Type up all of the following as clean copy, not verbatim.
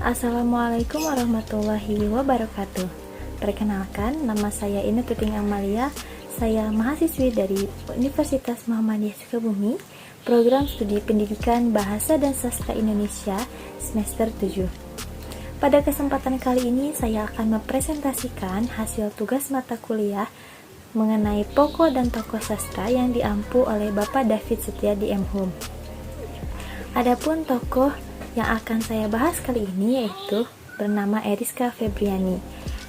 Assalamualaikum warahmatullahi wabarakatuh. Perkenalkan, nama saya Ine Tuting Amalia. Saya mahasiswi dari Universitas Muhammadiyah Sukabumi, Program Studi Pendidikan Bahasa dan Sastra Indonesia semester 7. Pada kesempatan kali ini saya akan mempresentasikan hasil tugas mata kuliah mengenai pokok dan tokoh sastra yang diampu oleh Bapak David Setiadi M. Hum. Adapun tokoh yang akan saya bahas kali ini yaitu bernama Eriska Febriani.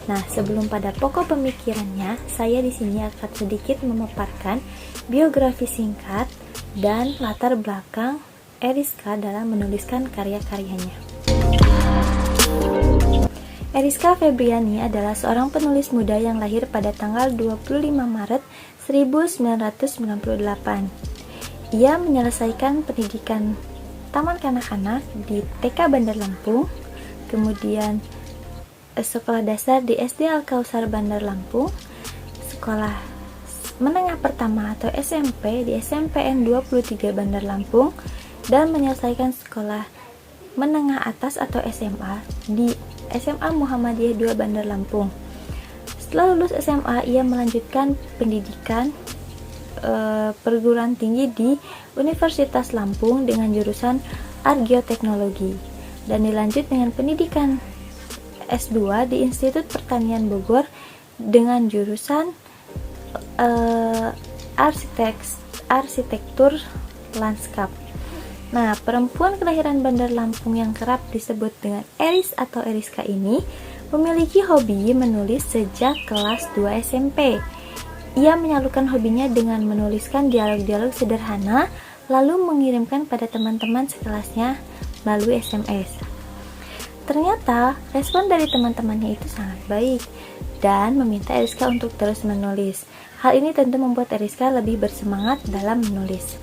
Nah, sebelum pada pokok pemikirannya, saya di sini akan sedikit memaparkan biografi singkat dan latar belakang Eriska dalam menuliskan karya-karyanya. Eriska Febriani adalah seorang penulis muda yang lahir pada tanggal 25 Maret 1998. Ia menyelesaikan pendidikan taman kanak-kanak di TK Bandar Lampung, kemudian sekolah dasar di SD Al-Kausar Bandar Lampung, sekolah menengah pertama atau SMP di SMPN 23 Bandar Lampung, dan menyelesaikan sekolah menengah atas atau SMA di SMA Muhammadiyah 2 Bandar Lampung. Setelah lulus SMA, ia melanjutkan pendidikan perguruan tinggi di Universitas Lampung dengan jurusan Argeoteknologi, dan dilanjut dengan pendidikan S2 di Institut Pertanian Bogor dengan jurusan Arsitektur Lanskap. Nah, perempuan kelahiran Bandar Lampung yang kerap disebut dengan Eris atau Eriska ini memiliki hobi menulis sejak kelas 2 SMP. Ia menyalurkan hobinya dengan menuliskan dialog-dialog sederhana, lalu mengirimkan pada teman-teman sekelasnya melalui SMS. Ternyata, respon dari teman-temannya itu sangat baik dan meminta Eriska untuk terus menulis. Hal ini tentu membuat Eriska lebih bersemangat dalam menulis.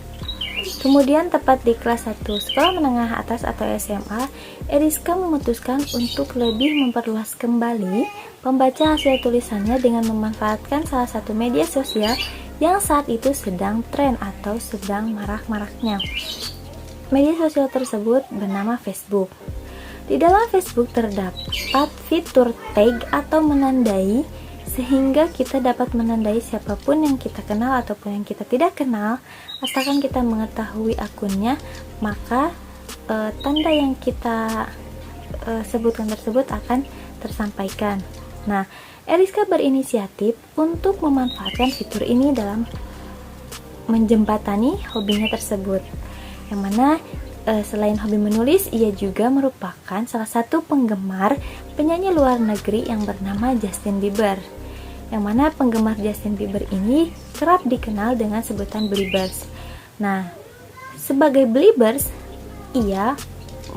Kemudian tepat di kelas 1 sekolah menengah atas atau SMA, Eriska memutuskan untuk lebih memperluas kembali pembaca hasil tulisannya dengan memanfaatkan salah satu media sosial yang saat itu sedang tren atau sedang marak-maraknya. Media sosial tersebut bernama Facebook. Di dalam Facebook terdapat fitur tag atau menandai, sehingga kita dapat menandai siapapun yang kita kenal ataupun yang kita tidak kenal. Asalkan kita mengetahui akunnya, maka tanda yang kita sebutkan tersebut akan tersampaikan. Nah, Eriska berinisiatif untuk memanfaatkan fitur ini dalam menjembatani hobinya tersebut, yang mana selain hobi menulis, ia juga merupakan salah satu penggemar penyanyi luar negeri yang bernama Justin Bieber, yang mana penggemar Justin Bieber ini kerap dikenal dengan sebutan Beliebers. Nah, sebagai Beliebers, ia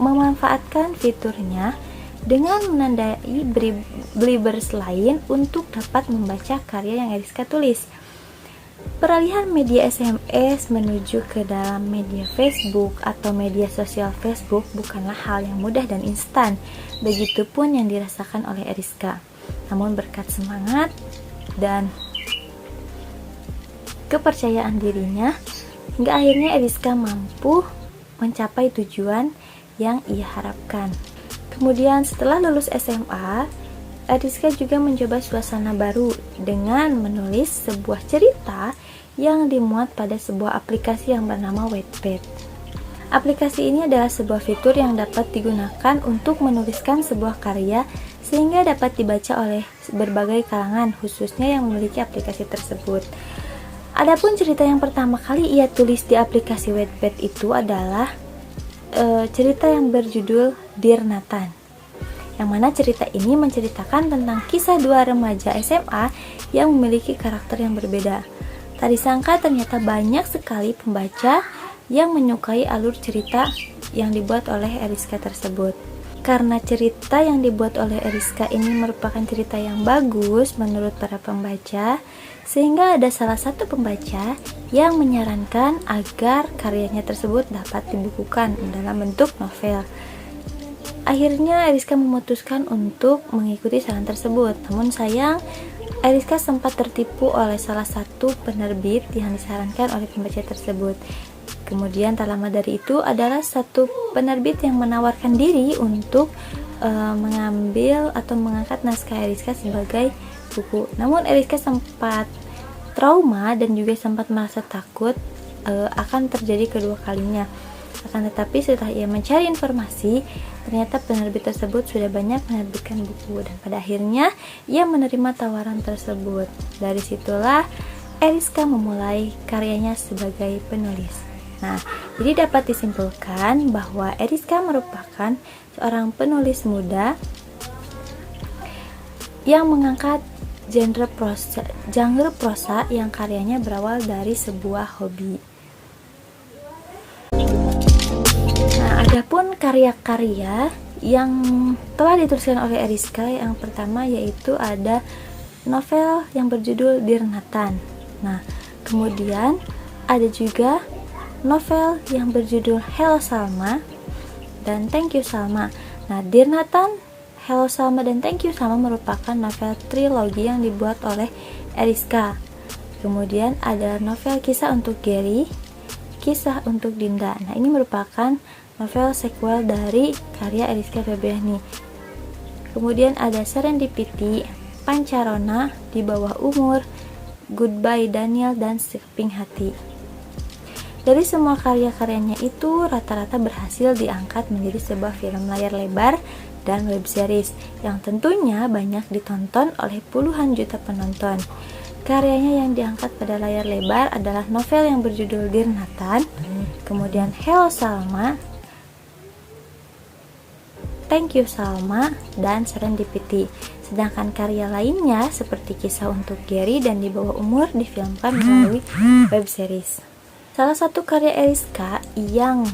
memanfaatkan fiturnya dengan menandai Beliebers lain untuk dapat membaca karya yang Eriska tulis. Peralihan media SMS menuju ke dalam media Facebook atau media sosial Facebook bukanlah hal yang mudah dan instan. Begitupun yang dirasakan oleh Eriska. Namun berkat semangat dan kepercayaan dirinya, hingga akhirnya Eriska mampu mencapai tujuan yang ia harapkan. Kemudian setelah lulus SMA, Eriska juga mencoba suasana baru dengan menulis sebuah cerita yang dimuat pada sebuah aplikasi yang bernama Wattpad. Aplikasi ini adalah sebuah fitur yang dapat digunakan untuk menuliskan sebuah karya sehingga dapat dibaca oleh berbagai kalangan, khususnya yang memiliki aplikasi tersebut. Adapun cerita yang pertama kali ia tulis di aplikasi Wattpad itu adalah cerita yang berjudul Dear Nathan, yang mana cerita ini menceritakan tentang kisah dua remaja SMA yang memiliki karakter yang berbeda. Tak disangka ternyata banyak sekali pembaca yang menyukai alur cerita yang dibuat oleh Eriska tersebut. Karena cerita yang dibuat oleh Eriska ini merupakan cerita yang bagus menurut para pembaca, sehingga ada salah satu pembaca yang menyarankan agar karyanya tersebut dapat dibukukan dalam bentuk novel. Akhirnya Eriska memutuskan untuk mengikuti saran tersebut. Namun sayang, Eriska sempat tertipu oleh salah satu penerbit yang disarankan oleh pembaca tersebut. Kemudian tak lama dari itu adalah satu penerbit yang menawarkan diri untuk mengambil atau mengangkat naskah Eriska sebagai buku. Namun Eriska sempat trauma dan juga sempat merasa takut akan terjadi kedua kalinya. Akan tetapi setelah ia mencari informasi, ternyata penerbit tersebut sudah banyak menerbitkan buku dan pada akhirnya ia menerima tawaran tersebut. Dari situlah Eriska memulai karyanya sebagai penulis. Nah, jadi dapat disimpulkan bahwa Eriska merupakan seorang penulis muda yang mengangkat genre prosa yang karyanya berawal dari sebuah hobi. Nah, adapun karya-karya yang telah dituliskan oleh Eriska, yang pertama yaitu ada novel yang berjudul Dear Nathan. Nah, kemudian ada juga novel yang berjudul Hello Salma dan Thank You Salma. Nah, Dear Nathan, Hello Salma, dan Thank You Salma merupakan novel trilogi yang dibuat oleh Eriska. Kemudian ada novel Kisah untuk Gary, Kisah untuk Dinda. Nah, ini merupakan novel sequel dari karya Eriska Febriani. Kemudian ada Serendipity, Pancarona, Di Bawah Umur, Goodbye Daniel, dan Sekeping Hati. Dari semua karya-karyanya itu rata-rata berhasil diangkat menjadi sebuah film layar lebar dan web series yang tentunya banyak ditonton oleh puluhan juta penonton. Karyanya yang diangkat pada layar lebar adalah novel yang berjudul Dear Nathan, kemudian Hello Salma, Thank You Salma, dan Serendipity. Sedangkan karya lainnya seperti Kisah untuk Gary dan Di Bawah Umur difilmkan melalui web series. Salah satu karya Eriska yang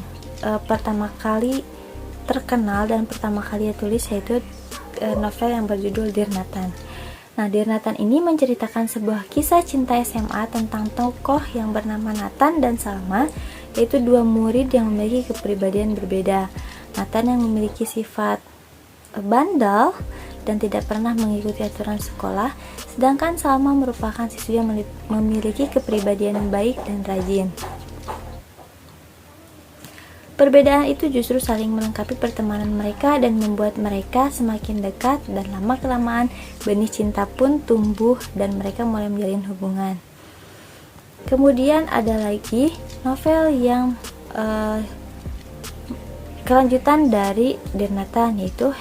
pertama kali terkenal dan pertama kali ia tulis yaitu novel yang berjudul Dear Nathan. Nah, Dear Nathan ini menceritakan sebuah kisah cinta SMA tentang tokoh yang bernama Nathan dan Salma, yaitu dua murid yang memiliki kepribadian berbeda. Nathan yang memiliki sifat bandel dan tidak pernah mengikuti aturan sekolah, sedangkan Salma merupakan siswi yang memiliki kepribadian yang baik dan rajin. Perbedaan itu justru saling melengkapi pertemanan mereka dan membuat mereka semakin dekat, dan lama-kelamaan benih cinta pun tumbuh dan mereka mulai menjalin hubungan. Kemudian ada lagi novel yang kelanjutan dari Dear Nathan, yaitu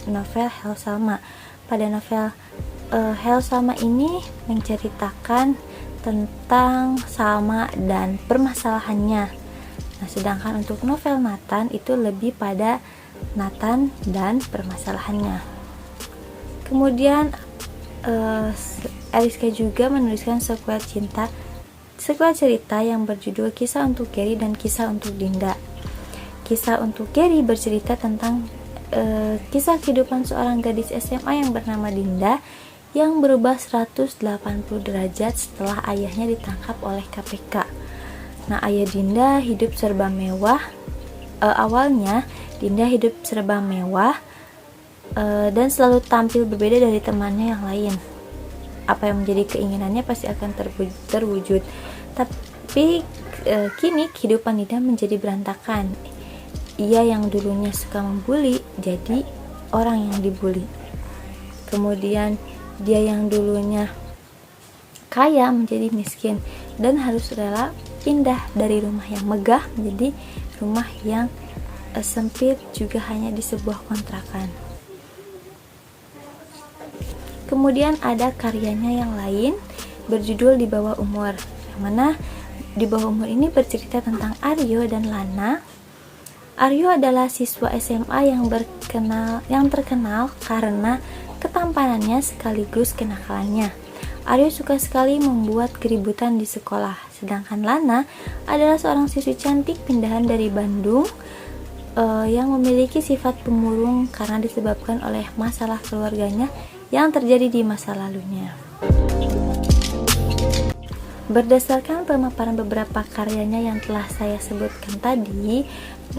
novel Hello Salma. Pada novel Hello Salma ini menceritakan tentang Salma dan permasalahannya. Nah, sedangkan untuk novel Nathan itu lebih pada Nathan dan permasalahannya. Kemudian Eriska juga menuliskan sequel cerita yang berjudul Kisah untuk Gary dan Kisah untuk Dinda. Kisah untuk Gary bercerita tentang kisah kehidupan seorang gadis SMA yang bernama Dinda yang berubah 180 derajat setelah ayahnya ditangkap oleh KPK. Nah, ayah Dinda hidup serba mewah. Awalnya Dinda hidup serba mewah dan selalu tampil berbeda dari temannya yang lain. Apa yang menjadi keinginannya pasti akan terwujud. Tapi kini kehidupan Dinda menjadi berantakan. Ia yang dulunya suka membuli jadi orang yang dibuli. Kemudian dia yang dulunya kaya menjadi miskin dan harus rela pindah dari rumah yang megah menjadi rumah yang sempit, juga hanya di sebuah kontrakan. Kemudian ada karyanya yang lain berjudul Di Bawah Umur, yang mana Di Bawah Umur ini bercerita tentang Aryo dan Lana. Aryo adalah siswa SMA yang terkenal karena ketampanannya sekaligus kenakalannya. Aryo suka sekali membuat keributan di sekolah, sedangkan Lana adalah seorang siswi cantik pindahan dari Bandung yang memiliki sifat pemurung karena disebabkan oleh masalah keluarganya yang terjadi di masa lalunya. Berdasarkan pemaparan beberapa karyanya yang telah saya sebutkan tadi,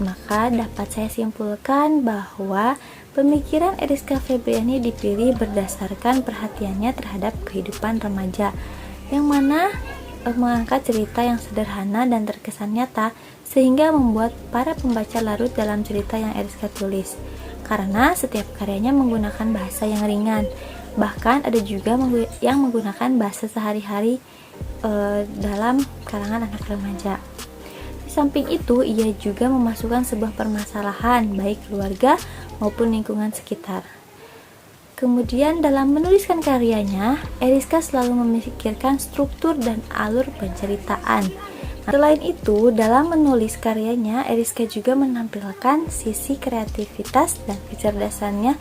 maka dapat saya simpulkan bahwa pemikiran Eriska Febriani dipilih berdasarkan perhatiannya terhadap kehidupan remaja, yang mana mengangkat cerita yang sederhana dan terkesan nyata sehingga membuat para pembaca larut dalam cerita yang Eriska tulis. karena setiap karyanya menggunakan bahasa yang ringan. Bahkan ada juga yang menggunakan bahasa sehari-hari dalam kalangan anak remaja. Di samping itu, ia juga memasukkan sebuah permasalahan baik keluarga maupun lingkungan sekitar. Kemudian dalam menuliskan karyanya, Eriska selalu memikirkan struktur dan alur penceritaan. Selain itu, dalam menulis karyanya, Eriska juga menampilkan sisi kreativitas dan kecerdasannya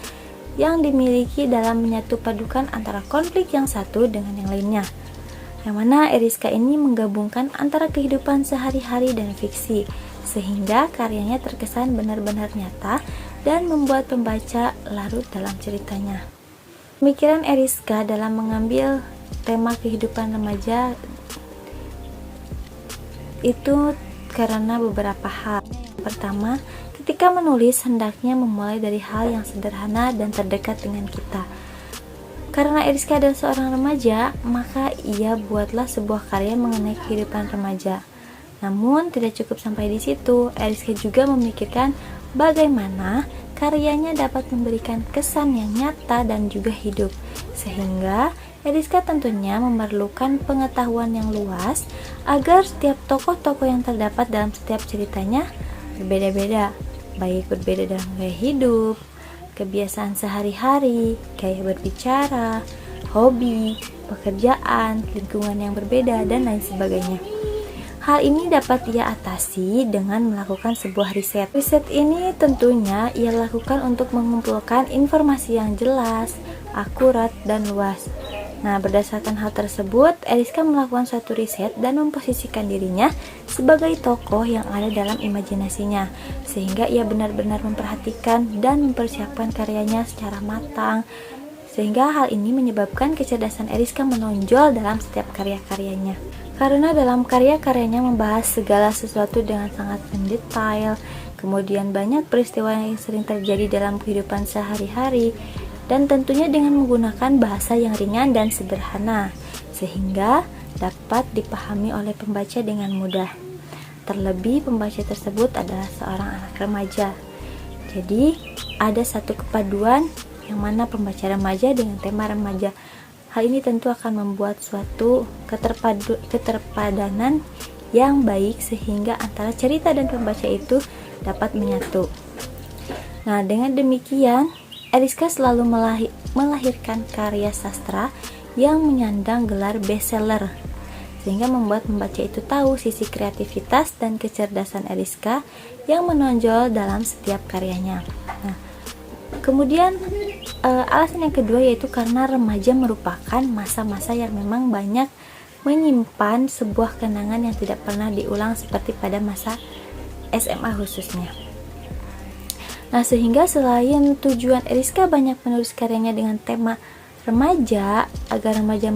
yang dimiliki dalam menyatu padukan antara konflik yang satu dengan yang lainnya. Yang mana Eriska ini menggabungkan antara kehidupan sehari-hari dan fiksi, sehingga karyanya terkesan benar-benar nyata dan membuat pembaca larut dalam ceritanya. Pemikiran Eriska dalam mengambil tema kehidupan remaja itu karena beberapa hal. Pertama, ketika menulis hendaknya memulai dari hal yang sederhana dan terdekat dengan kita. Karena Eriska adalah seorang remaja, maka ia buatlah sebuah karya mengenai kehidupan remaja. Namun tidak cukup sampai di situ, Eriska juga memikirkan bagaimana karyanya dapat memberikan kesan yang nyata dan juga hidup, sehingga Eriska tentunya memerlukan pengetahuan yang luas agar setiap tokoh-tokoh yang terdapat dalam setiap ceritanya berbeda-beda, baik berbeda dalam gaya hidup, kebiasaan sehari-hari, gaya berbicara, hobi, pekerjaan, lingkungan yang berbeda, dan lain sebagainya. Hal ini dapat ia atasi dengan melakukan sebuah riset. Riset ini tentunya ia lakukan untuk mengumpulkan informasi yang jelas, akurat, dan luas. Nah, berdasarkan hal tersebut, Eriska melakukan suatu riset dan memposisikan dirinya sebagai tokoh yang ada dalam imajinasinya, sehingga ia benar-benar memperhatikan dan mempersiapkan karyanya secara matang, sehingga hal ini menyebabkan kecerdasan Eriska menonjol dalam setiap karya-karyanya. Karena dalam karya-karyanya membahas segala sesuatu dengan sangat mendetail, kemudian banyak peristiwa yang sering terjadi dalam kehidupan sehari-hari, dan tentunya dengan menggunakan bahasa yang ringan dan sederhana, sehingga dapat dipahami oleh pembaca dengan mudah. Terlebih pembaca tersebut adalah seorang anak remaja. Jadi ada satu kepaduan yang mana pembaca remaja dengan tema remaja. Hal ini tentu akan membuat suatu keterpadanan yang baik sehingga antara cerita dan pembaca itu dapat menyatu. Nah, dengan demikian Eriska selalu melahirkan karya sastra yang menyandang gelar bestseller, sehingga membuat pembaca itu tahu sisi kreativitas dan kecerdasan Eriska yang menonjol dalam setiap karyanya. Nah, kemudian alasan yang kedua yaitu karena remaja merupakan masa-masa yang memang banyak menyimpan sebuah kenangan yang tidak pernah diulang seperti pada masa SMA khususnya. Nah, sehingga selain tujuan Eriska banyak menulis karyanya dengan tema remaja, agar remaja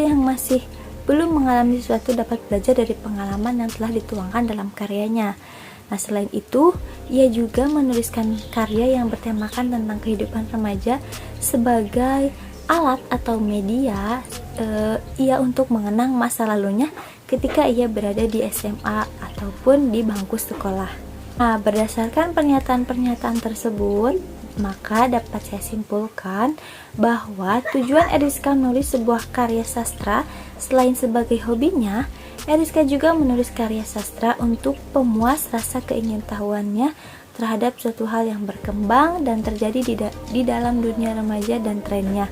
yang masih belum mengalami sesuatu dapat belajar dari pengalaman yang telah dituangkan dalam karyanya. Nah, selain itu, ia juga menuliskan karya yang bertemakan tentang kehidupan remaja sebagai alat atau media ia untuk mengenang masa lalunya ketika ia berada di SMA ataupun di bangku sekolah. Nah, berdasarkan pernyataan-pernyataan tersebut, maka dapat saya simpulkan bahwa tujuan Eriska menulis sebuah karya sastra selain sebagai hobinya, Eriska juga menulis karya sastra untuk pemuas rasa keingintahuannya terhadap suatu hal yang berkembang dan terjadi di dalam dunia remaja dan trennya.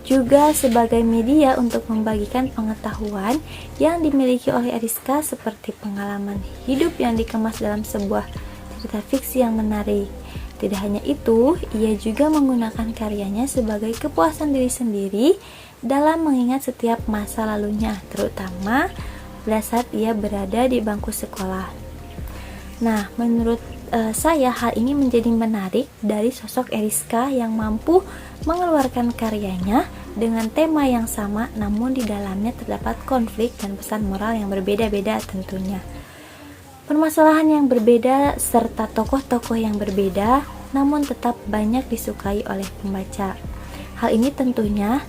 Juga sebagai media untuk membagikan pengetahuan yang dimiliki oleh Eriska seperti pengalaman hidup yang dikemas dalam sebuah cerita fiksi yang menarik. Tidak hanya itu, ia juga menggunakan karyanya sebagai kepuasan diri sendiri dalam mengingat setiap masa lalunya, terutama pada saat ia berada di bangku sekolah. Nah, menurut saya hal ini menjadi menarik dari sosok Eriska yang mampu mengeluarkan karyanya dengan tema yang sama, namun di dalamnya terdapat konflik dan pesan moral yang berbeda-beda tentunya. Permasalahan yang berbeda serta tokoh-tokoh yang berbeda, namun tetap banyak disukai oleh pembaca. Hal ini tentunya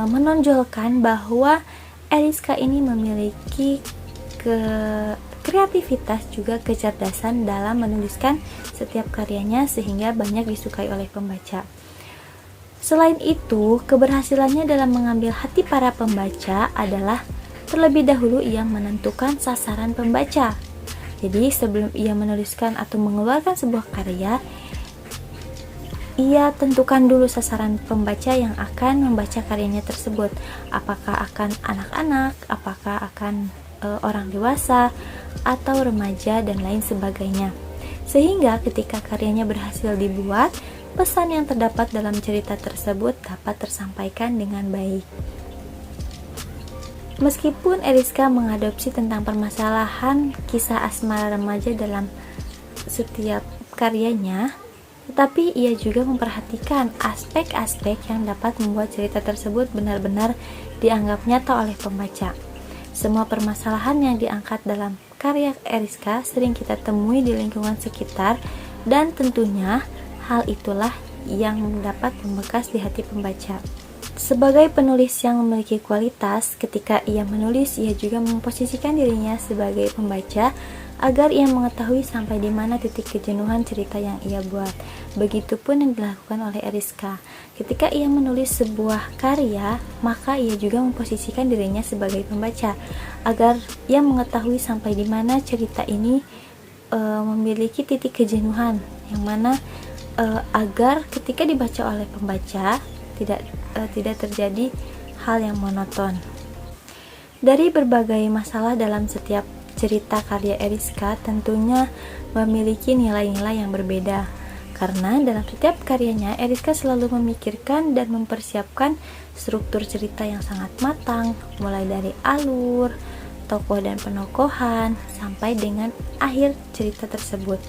menonjolkan bahwa Eriska ini memiliki kreativitas juga kecerdasan dalam menuliskan setiap karyanya sehingga banyak disukai oleh pembaca. Selain itu, keberhasilannya dalam mengambil hati para pembaca adalah terlebih dahulu ia menentukan sasaran pembaca. Jadi sebelum ia menuliskan atau mengeluarkan sebuah karya, ia tentukan dulu sasaran pembaca yang akan membaca karyanya tersebut. Apakah akan anak-anak, apakah akan orang dewasa, atau remaja, dan lain sebagainya. Sehingga ketika karyanya berhasil dibuat, pesan yang terdapat dalam cerita tersebut dapat tersampaikan dengan baik. Meskipun Eriska mengadopsi tentang permasalahan kisah asmara remaja dalam setiap karyanya, tetapi ia juga memperhatikan aspek-aspek yang dapat membuat cerita tersebut benar-benar dianggap nyata oleh pembaca. Semua permasalahan yang diangkat dalam karya Eriska sering kita temui di lingkungan sekitar, dan tentunya hal itulah yang dapat membekas di hati pembaca. Sebagai penulis yang memiliki kualitas, ketika ia menulis, ia juga memposisikan dirinya sebagai pembaca agar ia mengetahui sampai di mana titik kejenuhan cerita yang ia buat. Begitupun yang dilakukan oleh Eriska. Ketika ia menulis sebuah karya, maka ia juga memposisikan dirinya sebagai pembaca agar ia mengetahui sampai di mana cerita ini memiliki titik kejenuhan, yang mana agar ketika dibaca oleh pembaca tidak terjadi hal yang monoton. Dari berbagai masalah dalam setiap cerita karya Eriska tentunya memiliki nilai-nilai yang berbeda, karena dalam setiap karyanya Eriska selalu memikirkan dan mempersiapkan struktur cerita yang sangat matang, mulai dari alur, tokoh dan penokohan, sampai dengan akhir cerita tersebut.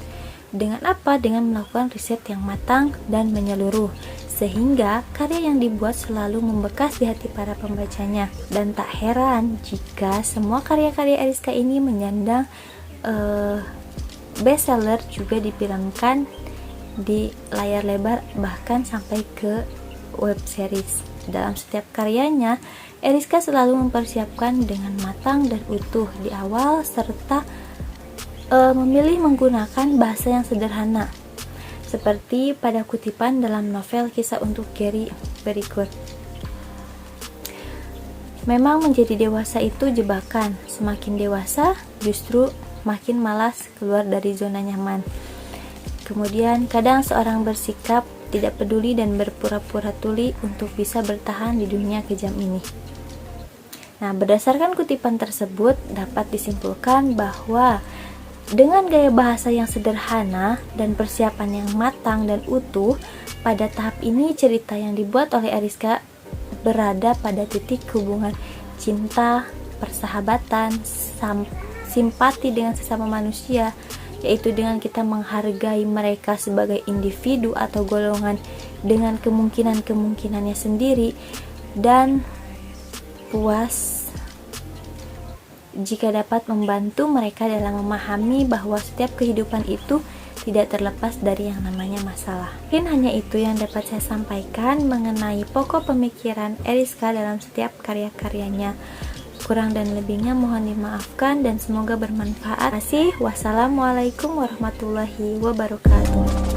Dengan apa? Dengan melakukan riset yang matang dan menyeluruh, sehingga karya yang dibuat selalu membekas di hati para pembacanya. Dan tak heran jika semua karya-karya Eriska ini menyandang bestseller, juga difilmkan di layar lebar, bahkan sampai ke web series. Dalam setiap karyanya, Eriska selalu mempersiapkan dengan matang dan utuh di awal, serta memilih menggunakan bahasa yang sederhana, seperti pada kutipan dalam novel Kisah untuk Gary berikut. Memang menjadi dewasa itu jebakan. Semakin dewasa, justru makin malas keluar dari zona nyaman. Kemudian kadang seorang bersikap tidak peduli dan berpura-pura tuli untuk bisa bertahan di dunia kejam ini. Nah, berdasarkan kutipan tersebut dapat disimpulkan bahwa dengan gaya bahasa yang sederhana dan persiapan yang matang dan utuh, pada tahap ini cerita yang dibuat oleh Eriska berada pada titik hubungan cinta, persahabatan, simpati dengan sesama manusia, yaitu dengan kita menghargai mereka sebagai individu atau golongan dengan kemungkinan-kemungkinannya sendiri, dan puas jika dapat membantu mereka dalam memahami bahwa setiap kehidupan itu tidak terlepas dari yang namanya masalah. Mungkin hanya itu yang dapat saya sampaikan mengenai pokok pemikiran Eriska dalam setiap karya-karyanya. Kurang dan lebihnya mohon dimaafkan dan semoga bermanfaat. Terima kasih. Wassalamualaikum warahmatullahi wabarakatuh.